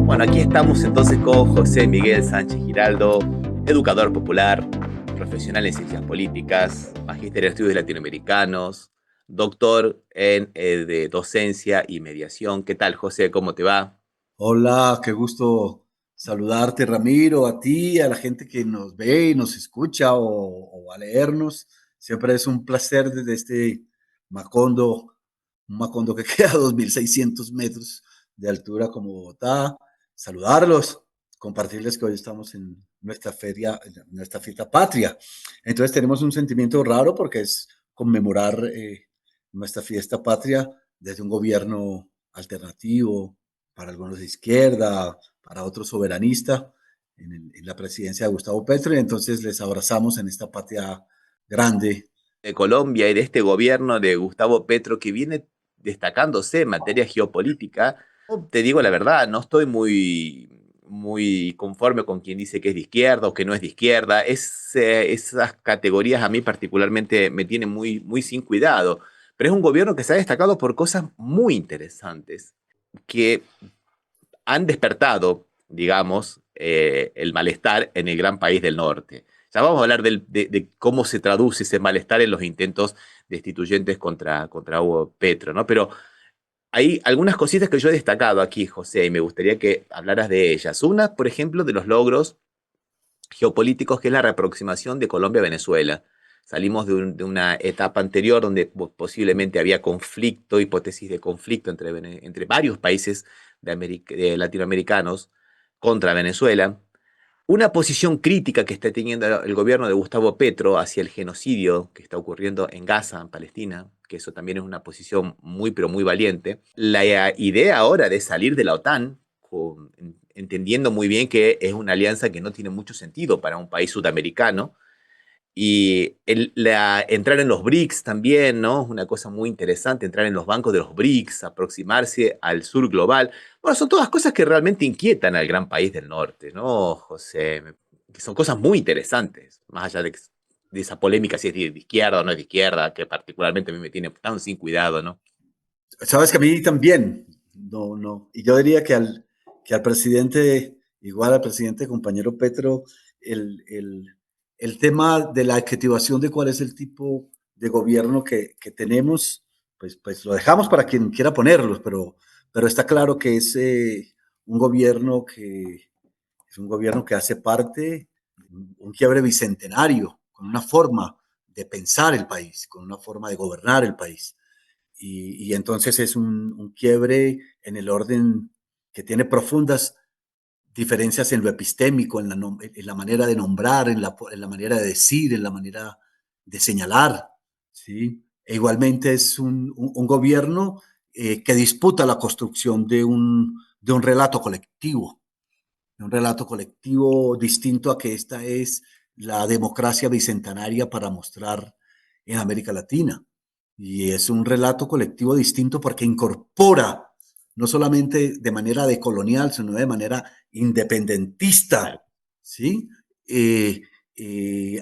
Bueno, aquí estamos entonces con José Miguel Sánchez Giraldo, educador popular, profesional en ciencias políticas, magíster en estudios latinoamericanos, doctor en de docencia y mediación. ¿Qué tal, José? ¿Cómo te va? Hola, qué gusto saludarte, Ramiro, a ti, a la gente que nos ve y nos escucha o va a leernos. Siempre es un placer desde este Macondo, un Macondo que queda a 2.600 metros de altura como Bogotá, saludarlos, compartirles que hoy estamos en nuestra feria, en nuestra fiesta patria. Entonces tenemos un sentimiento raro porque es conmemorar nuestra fiesta patria desde un gobierno alternativo, para algunos de izquierda, para otros soberanista, en la presidencia de Gustavo Petro, y entonces les abrazamos en esta patria grande. De Colombia y de este gobierno de Gustavo Petro que viene destacándose en materia geopolítica. Te digo la verdad, no estoy muy conforme con quien dice que es de izquierda o que no es de izquierda. Esas categorías a mí particularmente me tienen muy sin cuidado. Pero es un gobierno que se ha destacado por cosas muy interesantes que han despertado, digamos, el malestar en el gran país del norte. Ya vamos a hablar de cómo se traduce ese malestar en los intentos destituyentes contra Hugo Petro, ¿no? Pero hay algunas cositas que yo he destacado aquí, José, y me gustaría que hablaras de ellas. Una, por ejemplo, de los logros geopolíticos, que es la reaproximación de Colombia a Venezuela. Salimos de una etapa anterior donde posiblemente había conflicto, hipótesis de conflicto entre varios países de latinoamericanos contra Venezuela. Una posición crítica que está teniendo el gobierno de Gustavo Petro hacia el genocidio que está ocurriendo en Gaza, en Palestina, que eso también es una posición muy, pero muy valiente. La idea ahora de salir de la OTAN, entendiendo muy bien que es una alianza que no tiene mucho sentido para un país sudamericano, y entrar en los BRICS también, ¿no? Es una cosa muy interesante, entrar en los bancos de los BRICS, aproximarse al sur global. Bueno, son todas cosas que realmente inquietan al gran país del norte, ¿no, José? Que son cosas muy interesantes, más allá de esa polémica si es de izquierda o no es de izquierda, que particularmente a mí me tiene tan sin cuidado, ¿no? Sabes que a mí también, no, no, y yo diría que al presidente, igual al presidente compañero Petro, el tema de la adjetivación de cuál es el tipo de gobierno que tenemos, pues lo dejamos para quien quiera ponerlos, pero está claro que es un gobierno que es un gobierno que hace parte de un quiebre bicentenario, con una forma de pensar el país, con una forma de gobernar el país. Y entonces es un quiebre en el orden que tiene profundas diferencias en lo epistémico, en la manera de nombrar, en la manera de decir, en la manera de señalar, ¿sí? E igualmente es un gobierno que disputa la construcción de un relato colectivo, de un relato colectivo distinto a que esta es la democracia bicentenaria para mostrar en América Latina. Y es un relato colectivo distinto porque incorpora, no solamente de manera decolonial, sino de manera independentista, Claro. ¿sí?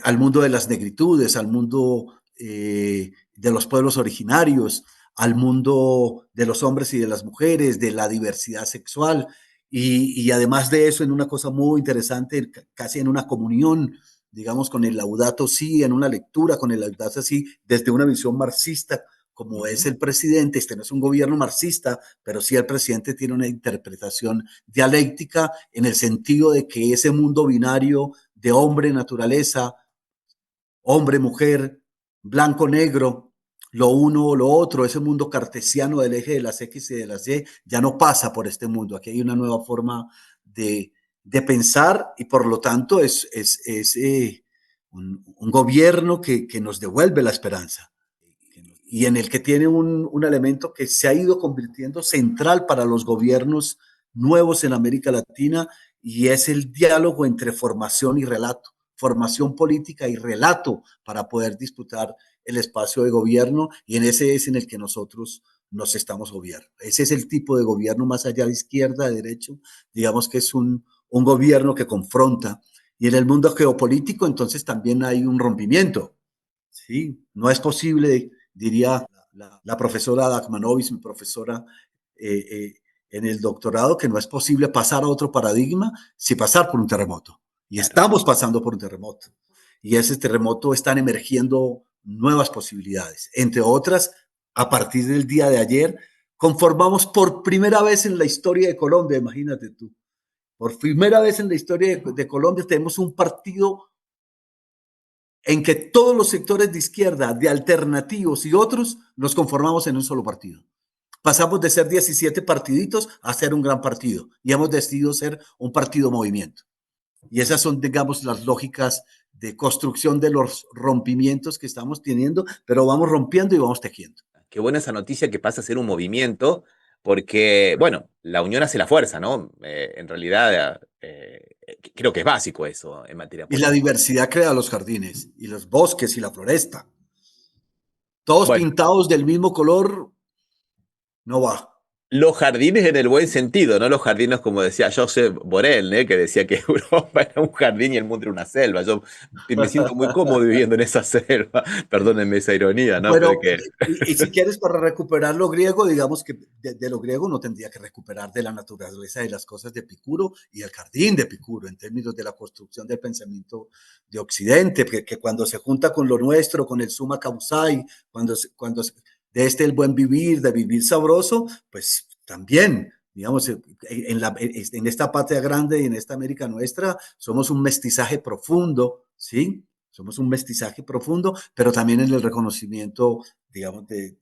Al mundo de las negritudes, al mundo de los pueblos originarios, al mundo de los hombres y de las mujeres, de la diversidad sexual, y además de eso, en una cosa muy interesante, casi en una comunión, digamos, con el Laudato Si, en una lectura con el Laudato Si, desde una visión marxista, como es Ujú. el presidente. Este no es un gobierno marxista, pero sí el presidente tiene una interpretación dialéctica en el sentido de que ese mundo binario de hombre-naturaleza, hombre-mujer, blanco-negro, lo uno o lo otro, ese mundo cartesiano del eje de las X y de las Y, ya no pasa por este mundo. Aquí hay una nueva forma de pensar y por lo tanto es un gobierno que nos devuelve la esperanza y en el que tiene un elemento que se ha ido convirtiendo central para los gobiernos nuevos en América Latina y es el diálogo entre formación y relato, formación política y relato para poder disputar el espacio de gobierno y en ese es en el que nosotros nos estamos gobierno. Ese es el tipo de gobierno más allá de izquierda, de derecho, digamos que es un gobierno que confronta y en el mundo geopolítico entonces también hay un rompimiento, ¿sí? No es posible, diría la profesora Dakmanovic, mi profesora en el doctorado, que no es posible pasar a otro paradigma sin pasar por un terremoto. Y Claro. estamos pasando por un terremoto. Y ese terremoto están emergiendo nuevas posibilidades. Entre otras, a partir del día de ayer, conformamos por primera vez en la historia de Colombia, imagínate tú, por primera vez en la historia de Colombia tenemos un partido en que todos los sectores de izquierda, de alternativos y otros, nos conformamos en un solo partido. Pasamos de ser 17 partiditos a ser un gran partido y hemos decidido ser un partido movimiento. Y esas son, digamos, las lógicas de construcción de los rompimientos que estamos teniendo, pero vamos rompiendo y vamos tejiendo. Qué buena esa noticia que pasa a ser un movimiento, porque, bueno, la unión hace la fuerza, ¿no? En realidad, creo que es básico eso en materia Y la política. diversidad crea los jardines y los bosques y la floresta. Todos Bueno, pintados del mismo color, no va. los jardines en el buen sentido, no los jardines como decía Josep Borrell, ¿eh? Que decía que Europa era un jardín y el mundo era una selva. Yo me siento muy cómodo viviendo en esa selva, perdónenme esa ironía, ¿no? Bueno, Porque, y si quieres para recuperar lo griego, digamos que de lo griego no tendría que recuperar de la naturaleza de las cosas de Epicuro y el jardín de Epicuro en términos de la construcción del pensamiento de Occidente, que cuando se junta con lo nuestro, con el summa causai, cuando de el buen vivir, de vivir sabroso, pues también, digamos, en esta patria grande y en esta América nuestra, somos un mestizaje profundo, ¿sí? Somos un mestizaje profundo, pero también en el reconocimiento, digamos, de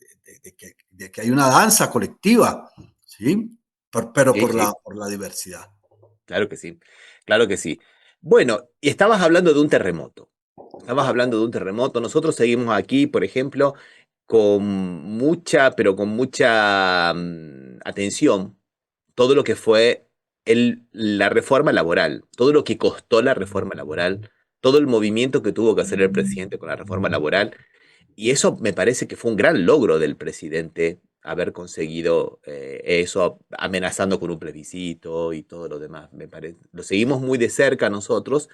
que hay una danza colectiva, ¿sí? Pero sí, sí, por la diversidad. claro que sí, claro que sí. Bueno, y estabas hablando de un terremoto. Estabas hablando de un terremoto. Nosotros seguimos aquí, por ejemplo, con mucha, pero con mucha atención, todo lo que fue la reforma laboral, todo lo que costó la reforma laboral, todo el movimiento que tuvo que hacer el presidente con la reforma laboral. Y eso me parece que fue un gran logro del presidente haber conseguido eso, amenazando con un plebiscito y todo lo demás. Me parece, lo seguimos muy de cerca nosotros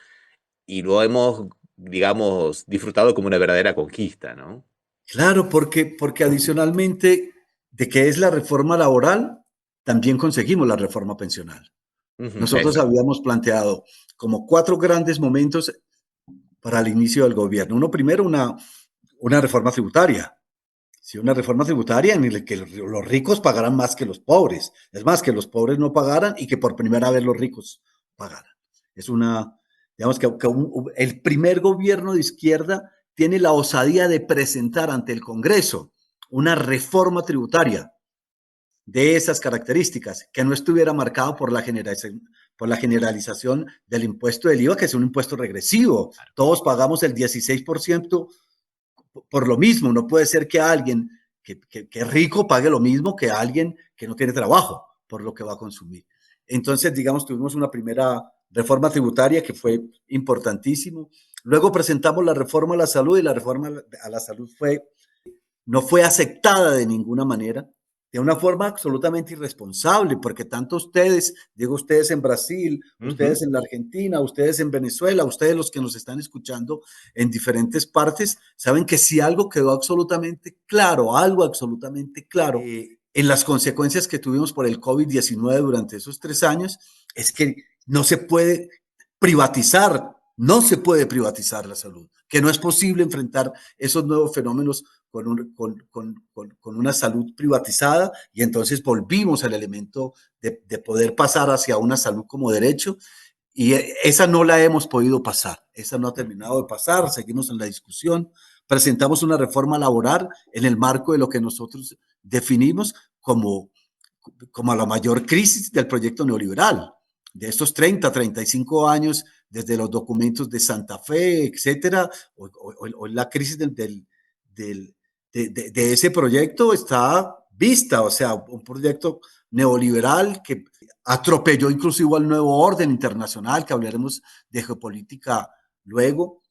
y lo hemos, digamos, disfrutado como una verdadera conquista, ¿no? Claro, porque adicionalmente de que es la reforma laboral, también conseguimos la reforma pensional. Ujú, Nosotros exacto. habíamos planteado como cuatro grandes momentos para el inicio del gobierno. Uno, primero, una reforma tributaria. Sí, una reforma tributaria en la que los ricos pagaran más que los pobres. Es más, que los pobres no pagaran y que por primera vez los ricos pagaran. Es una, digamos que el primer gobierno de izquierda tiene la osadía de presentar ante el Congreso una reforma tributaria de esas características, que no estuviera marcado por la generalización del impuesto del IVA, que es un impuesto regresivo. Todos pagamos el 16% por lo mismo. No puede ser que alguien que es rico pague lo mismo que alguien que no tiene trabajo por lo que va a consumir. Entonces, digamos, tuvimos una primera reforma tributaria que fue importantísimo. Luego presentamos la reforma a la salud y la reforma a la salud no fue aceptada de ninguna manera, de una forma absolutamente irresponsable, porque tanto ustedes, digo ustedes en Brasil, Ujú. ustedes en la Argentina, ustedes en Venezuela, ustedes los que nos están escuchando en diferentes partes, saben que si algo quedó absolutamente claro, algo absolutamente claro, en las consecuencias que tuvimos por el COVID-19 durante esos 3 años, es que no se puede privatizar, no se puede privatizar la salud, que no es posible enfrentar esos nuevos fenómenos con una salud privatizada y entonces volvimos al elemento de poder pasar hacia una salud como derecho y esa no la hemos podido pasar, esa no ha terminado de pasar, seguimos en la discusión, presentamos una reforma laboral en el marco de lo que nosotros definimos como la mayor crisis del proyecto neoliberal, de estos 35 años, desde los documentos de Santa Fe, etcétera, o la crisis del, de ese proyecto está vista, o sea, un proyecto neoliberal que atropelló inclusive al nuevo orden internacional, que hablaremos de geopolítica luego.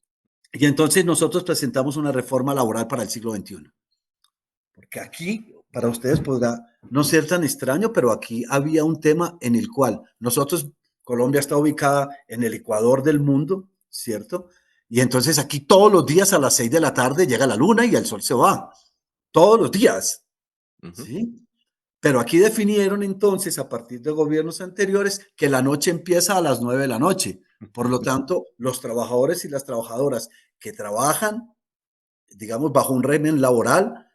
Y entonces nosotros presentamos una reforma laboral para el siglo XXI. Porque aquí, para ustedes podrá no ser tan extraño, pero aquí había un tema en el cual nosotros, Colombia está ubicada en el Ecuador del mundo, ¿cierto? Y entonces aquí todos los días a las 6 de la tarde llega la luna y el sol se va. todos los días, Ujú. ¿sí? Pero aquí definieron entonces, a partir de gobiernos anteriores, que la noche empieza a las 9 de la noche. Por lo tanto, los trabajadores y las trabajadoras que trabajan, digamos, bajo un régimen laboral,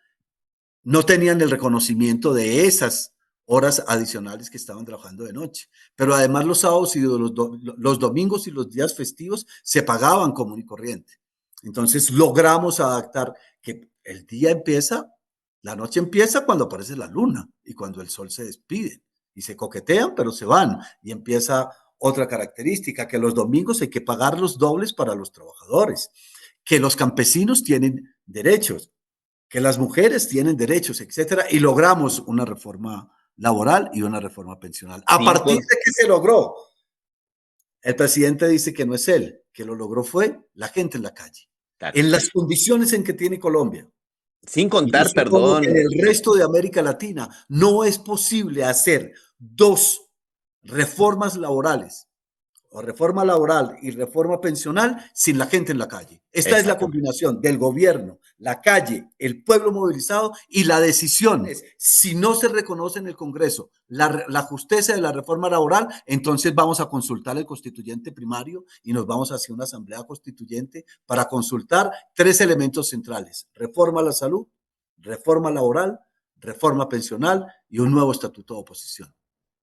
no tenían el reconocimiento de esas horas adicionales que estaban trabajando de noche. Pero además los sábados y los domingos y los días festivos se pagaban común y corriente. Entonces logramos adaptar que el día empieza, la noche empieza cuando aparece la luna y cuando el sol se despide y se coquetean, pero se van y empieza otra característica, que los domingos hay que pagar los dobles para los trabajadores, que los campesinos tienen derechos, que las mujeres tienen derechos, etcétera, y logramos una reforma laboral y una reforma pensional. ¿A Sin partir con- de qué se logró? El presidente dice que no es él, que lo logró fue la gente en la calle, claro. en las condiciones en que tiene Colombia. Sin Y yo contar, supongo que en perdón, el resto de América Latina no es posible hacer dos reformas laborales o reforma laboral y reforma pensional sin la gente en la calle. Esta es la exactamente. combinación del gobierno, la calle, el pueblo movilizado y la decisión. Si no se reconoce en el Congreso la justicia de la reforma laboral, entonces vamos a consultar el constituyente primario y nos vamos hacia una asamblea constituyente para consultar tres elementos centrales: reforma a la salud, reforma laboral, reforma pensional y un nuevo estatuto de oposición.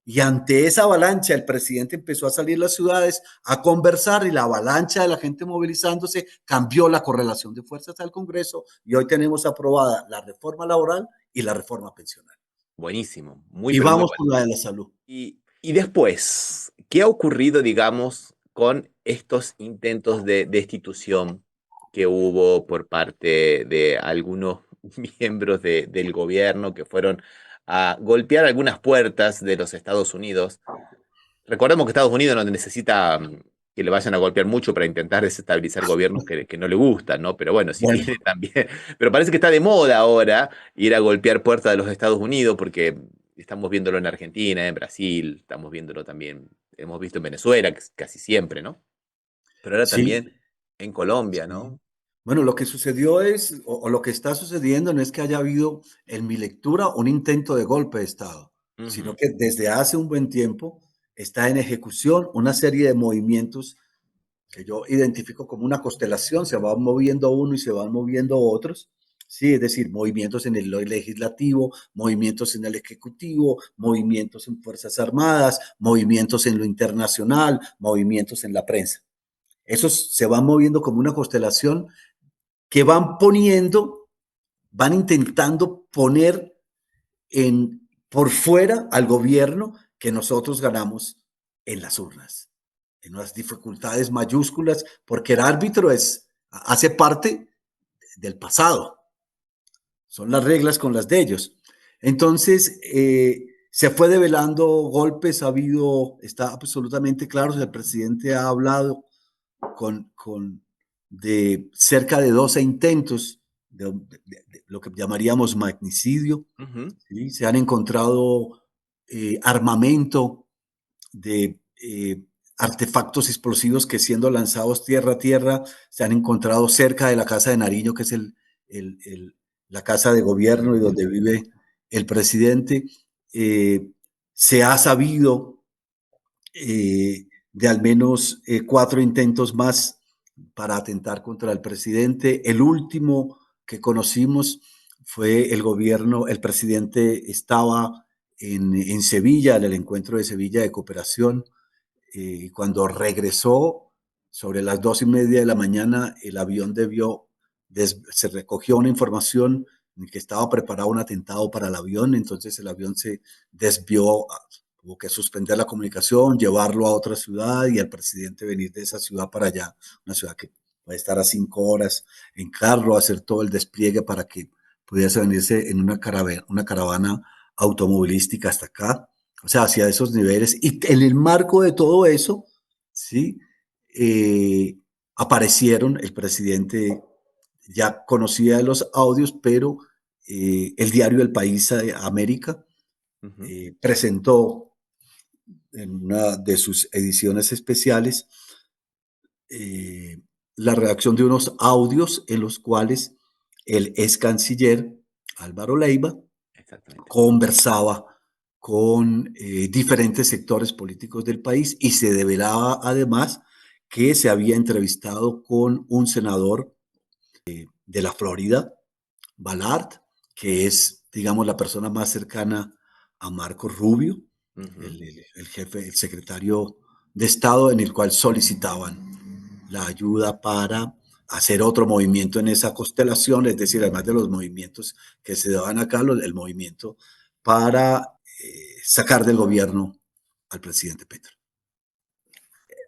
Y ante esa avalancha, el presidente empezó a salir a las ciudades a conversar y la avalancha de la gente movilizándose cambió la correlación de fuerzas al Congreso y hoy tenemos aprobada la reforma laboral y la reforma pensional. Buenísimo, muy, Y pero muy vamos bueno. con la de la salud. Y después, ¿qué ha ocurrido, digamos, con estos intentos de destitución que hubo por parte de algunos miembros del gobierno que fueron a golpear algunas puertas de los Estados Unidos? Recordemos que Estados Unidos no necesita que le vayan a golpear mucho para intentar desestabilizar gobiernos que no le gustan, ¿no? Pero bueno, si Bueno, tiene también. Pero parece que está de moda ahora ir a golpear puertas de los Estados Unidos, porque estamos viéndolo en Argentina, en Brasil, estamos viéndolo también, hemos visto en Venezuela casi siempre, ¿no? Pero ahora sí, también en Colombia, sí. ¿no? Bueno, lo que sucedió es, o lo que está sucediendo no es que haya habido, en mi lectura, un intento de golpe de Estado, sino Ujú. que desde hace un buen tiempo está en ejecución una serie de movimientos que yo identifico como una constelación, se van moviendo uno y se van moviendo otros, sí, es decir, movimientos en el legislativo, movimientos en el ejecutivo, movimientos en Fuerzas Armadas, movimientos en lo internacional, movimientos en la prensa. Esos se van moviendo como una constelación que van poniendo, van intentando poner por fuera al gobierno que nosotros ganamos en las urnas, en unas dificultades mayúsculas, porque el árbitro hace parte del pasado, son las reglas con las de ellos. Entonces, se fue develando golpes, está absolutamente claro, el presidente ha hablado de cerca de 12 intentos de lo que llamaríamos magnicidio. Ujú. ¿Sí? Se han encontrado armamento de artefactos explosivos que, siendo lanzados tierra a tierra, se han encontrado cerca de la Casa de Nariño, que es el, el, la casa de gobierno y donde vive el presidente. Eh, Se ha sabido de al menos 4 intentos más para atentar contra el presidente. El último que conocimos fue el presidente estaba en Sevilla, en el encuentro de Sevilla de cooperación, y cuando regresó sobre las 2:30 de la mañana, el avión se recogió una información en que estaba preparado un atentado para el avión, entonces el avión se desvió, tuvo que suspender la comunicación, llevarlo a otra ciudad y el presidente venir de esa ciudad para allá, una ciudad que puede estar a 5 horas en carro, hacer todo el despliegue para que pudiese venirse en una caravana automovilística hasta acá, o sea, hacia esos niveles. Y en el marco de todo eso, ¿sí? Aparecieron, el presidente ya conocía los audios, pero el diario El País de América Ujú. presentó en una de sus ediciones especiales la redacción de unos audios en los cuales el ex canciller Álvaro Leiva, Exactamente. conversaba con diferentes sectores políticos del país y se develaba además que se había entrevistado con un senador de la Florida, Ballard, que es, digamos, la persona más cercana a Marco Rubio, Ujú. el jefe, el secretario de Estado, en el cual solicitaban la ayuda para hacer otro movimiento en esa constelación, es decir, además de los movimientos que se daban acá, el movimiento para sacar del gobierno al presidente Petro.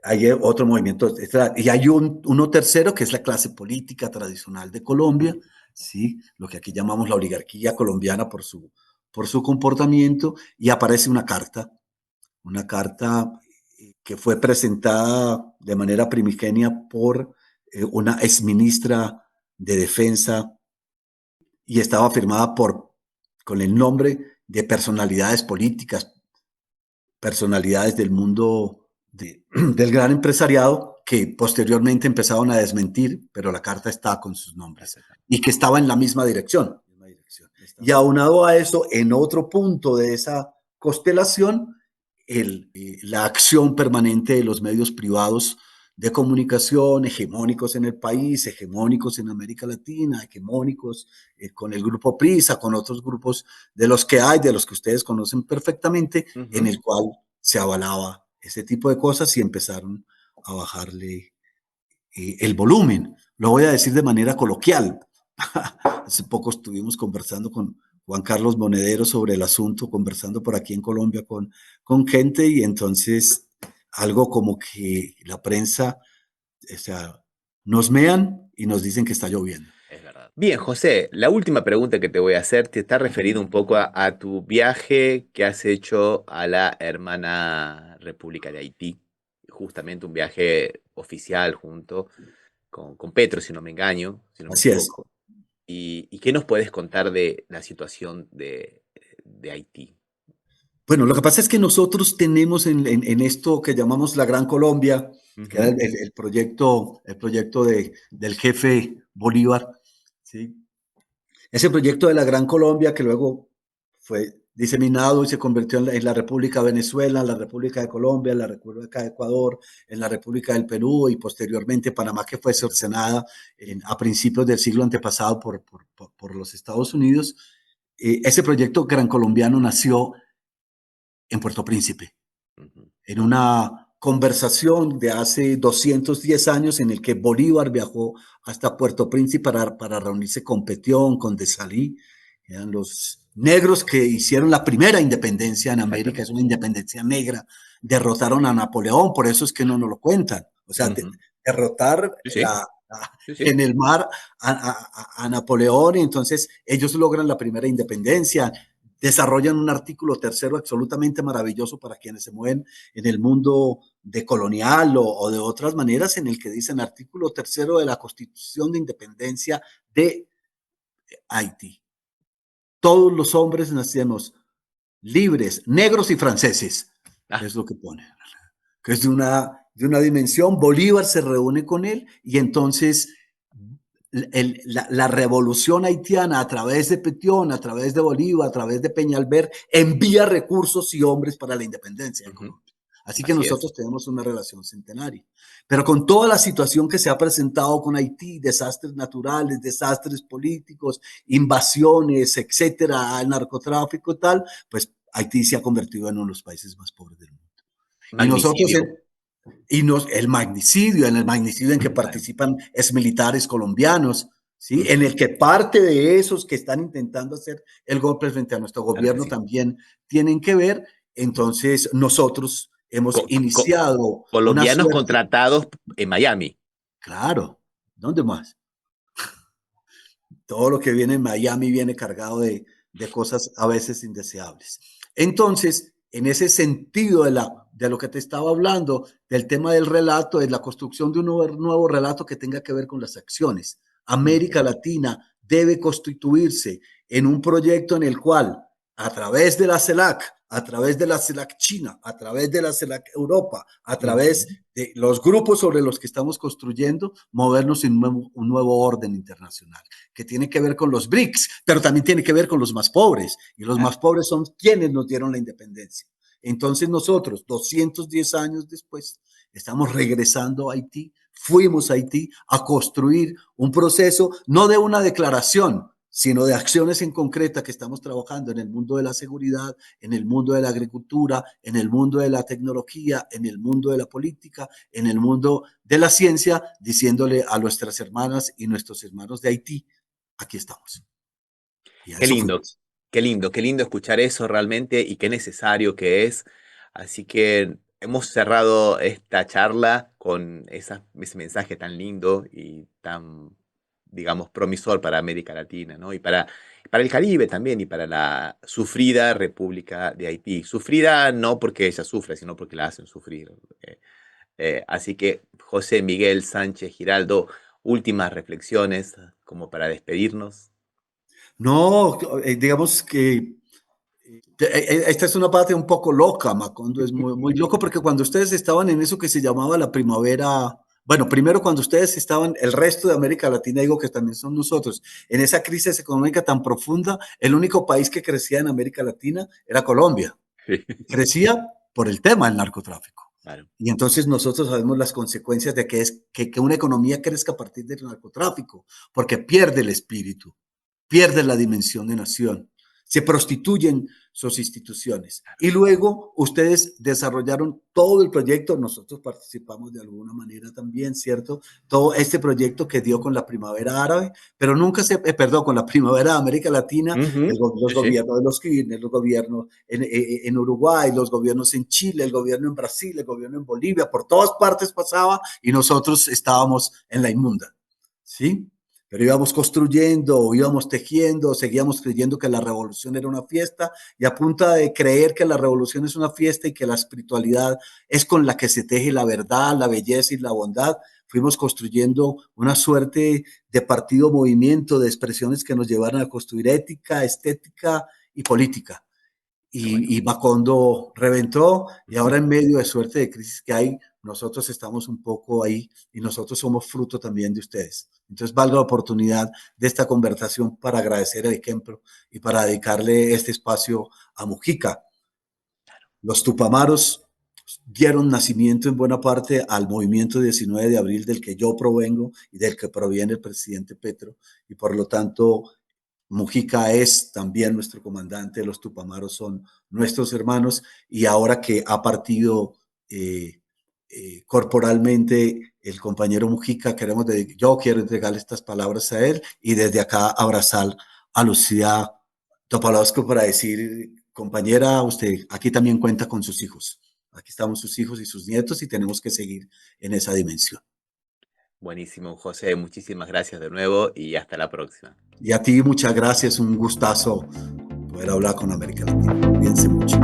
Hay otro movimiento, y hay uno tercero que es la clase política tradicional de Colombia, ¿sí? Lo que aquí llamamos la oligarquía colombiana por su comportamiento, y aparece una carta que fue presentada de manera primigenia por una exministra de Defensa y estaba firmada con el nombre de personalidades políticas, personalidades del mundo del gran empresariado que posteriormente empezaron a desmentir, pero la carta está con sus nombres y que estaba en la misma dirección. Y aunado a eso, en otro punto de esa constelación, la acción permanente de los medios privados de comunicación hegemónicos en el país, hegemónicos en América Latina, hegemónicos con el grupo PRISA, con otros grupos de los que hay, de los que ustedes conocen perfectamente, en Ujú. el cual se avalaba ese tipo de cosas y empezaron a bajarle el volumen. Lo voy a decir de manera coloquial. Hace poco estuvimos conversando con Juan Carlos Monedero sobre el asunto, conversando por aquí en Colombia con gente y entonces algo como que la prensa, o sea, nos mean y nos dicen que está lloviendo. Es verdad. Bien, José, la última pregunta que te voy a hacer te está referido un poco a tu viaje que has hecho a la hermana República de Haití, justamente un viaje oficial junto con Petro, si no me engaño, si no me Así es. equivoco. Y qué nos puedes contar de la situación de Haití? Bueno, lo que pasa es que nosotros tenemos en esto que llamamos la Gran Colombia, que era Ujú. el proyecto del jefe Bolívar, ¿sí? Ese proyecto de la Gran Colombia que luego fue diseminado y se convirtió en la República de Venezuela, en la República de Colombia, en la República de Ecuador, en la República del Perú y posteriormente Panamá, que fue cercenada a principios del siglo antepasado por los Estados Unidos. Ese proyecto gran colombiano nació en Puerto Príncipe, Ujú. en una conversación de hace 210 años en el que Bolívar viajó hasta Puerto Príncipe para reunirse con Petión, con Desalí, eran los negros que hicieron la primera independencia en América, es Exactamente. una independencia negra, derrotaron a Napoleón, por eso es que no nos lo cuentan, o sea, Ujú. derrotar Sí, sí, sí, sí. en el mar a Napoleón y entonces ellos logran la primera independencia, desarrollan un artículo tercero absolutamente maravilloso para quienes se mueven en el mundo de colonial o de otras maneras, en el que dicen artículo tercero de la Constitución de Independencia de Haití. Todos los hombres nacemos libres, negros y franceses, Ah, es lo que pone, que es de una dimensión. Bolívar se reúne con él y entonces la revolución haitiana a través de Petión, a través de Bolívar, a través de Peñalver, envía recursos y hombres para la independencia de ujú. Colombia. Así que Así es. nosotros tenemos una relación centenaria. Pero con toda la situación que se ha presentado con Haití, desastres naturales, desastres políticos, invasiones, etcétera, el narcotráfico y tal, pues Haití se ha convertido en uno de los países más pobres del mundo. Y nosotros, Magnicidio. en el magnicidio en que Claro. participan exmilitares colombianos, ¿sí? En Ujú. el que parte de esos que están intentando hacer el golpe frente a nuestro Claro que gobierno sí. también tienen que ver. Entonces, nosotros hemos Co- co- iniciado una colombianos suerte, contratados en Miami. claro, ¿dónde más? Todo lo que viene en Miami viene cargado de cosas a veces indeseables. Entonces, en ese sentido de lo que te estaba hablando, del tema del relato, de la construcción de un nuevo relato que tenga que ver con las acciones. América Ujú. Latina debe constituirse en un proyecto en el cual a través de la CELAC, a través de la CELAC China, a través de la CELAC Europa, a través Ujú. de los grupos sobre los que estamos construyendo, movernos en un nuevo orden internacional, que tiene que ver con los BRICS, pero también tiene que ver con los más pobres, y los Claro. más pobres son quienes nos dieron la independencia. Entonces nosotros, 210 años después, estamos regresando a Haití, fuimos a Haití a construir un proceso, no de una declaración, sino de acciones en concreta que estamos trabajando en el mundo de la seguridad, en el mundo de la agricultura, en el mundo de la tecnología, en el mundo de la política, en el mundo de la ciencia, diciéndole a nuestras hermanas y nuestros hermanos de Haití, aquí estamos. Y a Qué eso lindo, fuimos. qué lindo escuchar eso realmente y qué necesario que es. Así que hemos cerrado esta charla con ese mensaje tan lindo y tan, digamos, promisor para América Latina, ¿no? Y para el Caribe también y para la sufrida República de Haití. Sufrida no porque ella sufre, sino porque la hacen sufrir. Así que José Miguel Sánchez Giraldo, últimas reflexiones como para despedirnos. No, digamos que esta es una parte un poco loca, Macondo, es muy, muy loco porque cuando ustedes estaban en eso que se llamaba la primavera, bueno, primero cuando ustedes estaban, el resto de América Latina, digo que también son nosotros, en esa crisis económica tan profunda, el único país que crecía en América Latina era Colombia. Crecía por el tema del narcotráfico. Claro. Y entonces nosotros sabemos las consecuencias de que una economía crezca a partir del narcotráfico, porque pierde el espíritu, pierde la dimensión de nación, se prostituyen sus instituciones. Y luego ustedes desarrollaron todo el proyecto, nosotros participamos de alguna manera también, ¿cierto? Todo este proyecto que dio con la primavera árabe, pero nunca perdón, con la primavera de América Latina, Ujú. los Sí, sí. gobiernos de los Kirchner, los gobiernos en Uruguay, los gobiernos en Chile, el gobierno en Brasil, el gobierno en Bolivia, por todas partes pasaba y nosotros estábamos en la inmunda, ¿sí? Pero íbamos construyendo, íbamos tejiendo, seguíamos creyendo que la revolución era una fiesta y a punta de creer que la revolución es una fiesta y que la espiritualidad es con la que se teje la verdad, la belleza y la bondad, fuimos construyendo una suerte de partido movimiento, de expresiones que nos llevaron a construir ética, estética y política. Qué bueno. Y Macondo reventó y ahora en medio de suerte de crisis que hay, nosotros estamos un poco ahí y nosotros somos fruto también de ustedes. Entonces valga la oportunidad de esta conversación para agradecer el ejemplo y para dedicarle este espacio a Mujica. Los Tupamaros dieron nacimiento en buena parte al movimiento 19 de abril del que yo provengo y del que proviene el presidente Petro y por lo tanto Mujica es también nuestro comandante, los Tupamaros son nuestros hermanos y ahora que ha partido corporalmente el compañero Mujica, yo quiero entregarle estas palabras a él y desde acá abrazar a Lucía Topalowski para decir, compañera, usted aquí también cuenta con sus hijos. Aquí estamos sus hijos y sus nietos y tenemos que seguir en esa dimensión. Buenísimo, José. Muchísimas gracias de nuevo y hasta la próxima. Y a ti muchas gracias, un gustazo poder hablar con América Latina. Cuídense mucho.